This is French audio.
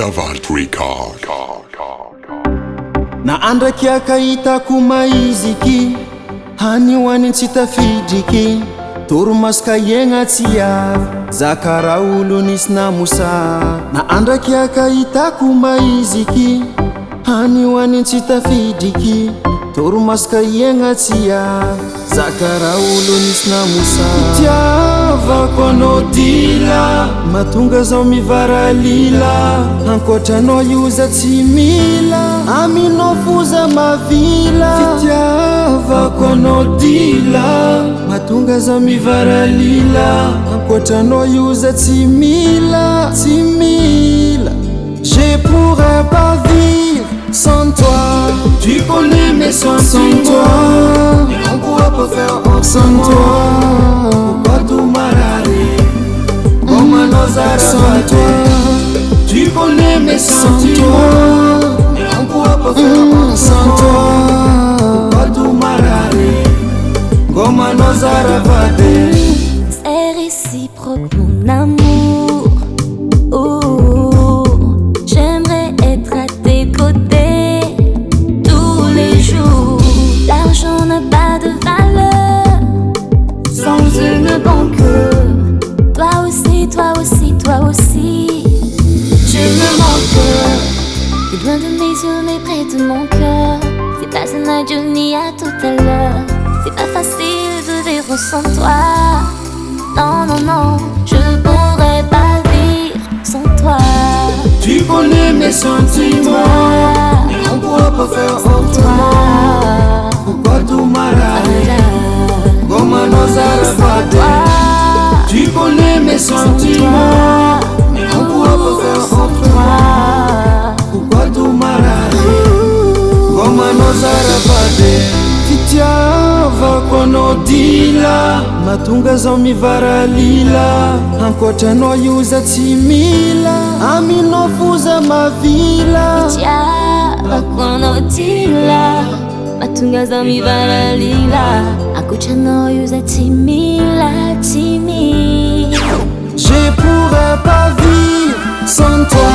Davalt Record. Na andraky akahitako maiziky hanioany tsy tafidriky toromasoka iegna tsy avy zakara olo nisy namosa. Na andraky akahitako maiziky hanioany tsy tafidriky toromasoka iegna tsy avy zakara olo nisy namosa. Tiavako anao dila mahatonga zao mivaralila ankoatranao ioza tsy mila aminao foza mavila. Fitiavako anao dila mahatonga zao mivaralila ankoatranao ioza tsy mila tsy mila. Je pourrais pas vivre sans toi, tu connais mes sentiments, et on pourra pas faire sans toi. Pourquoi tout m'arranger comme un osar sans toi? Tu connais mes sentiments, et on pourra pas faire sans toi. Pourquoi tout m'arranger comme un osar c'est réciproque mon amour. J'aimerais être à tes côtés tous les jours. L'argent n'a pas de valeur sans une banque. Toi aussi, toi aussi, toi aussi, tu me manques. T'es loin de mes yeux mais près de mon cœur. C'est pas un adieu ni à tout à l'heure. C'est pas facile de vivre sans toi. Non, non, non, je pourrais pas vivre sans toi. Tu connais mes sentiments, et on pourra pas faire autrement. Pourquoi tout m'arranger comme un osar fade? Tu connais mes sentiments, et on pourra pas faire autrement. Pourquoi tout m'arranger comme un osar fade? Fitiavako anao dila mahatonga zao mivaralila ankoatranao ioza tsy mila aminao foza mavila. Fitiavako anao dila mahatonga zao mivaralila ankoatranao ioza tsy mila tsy mila. Je pourrais pas vivre sans toi,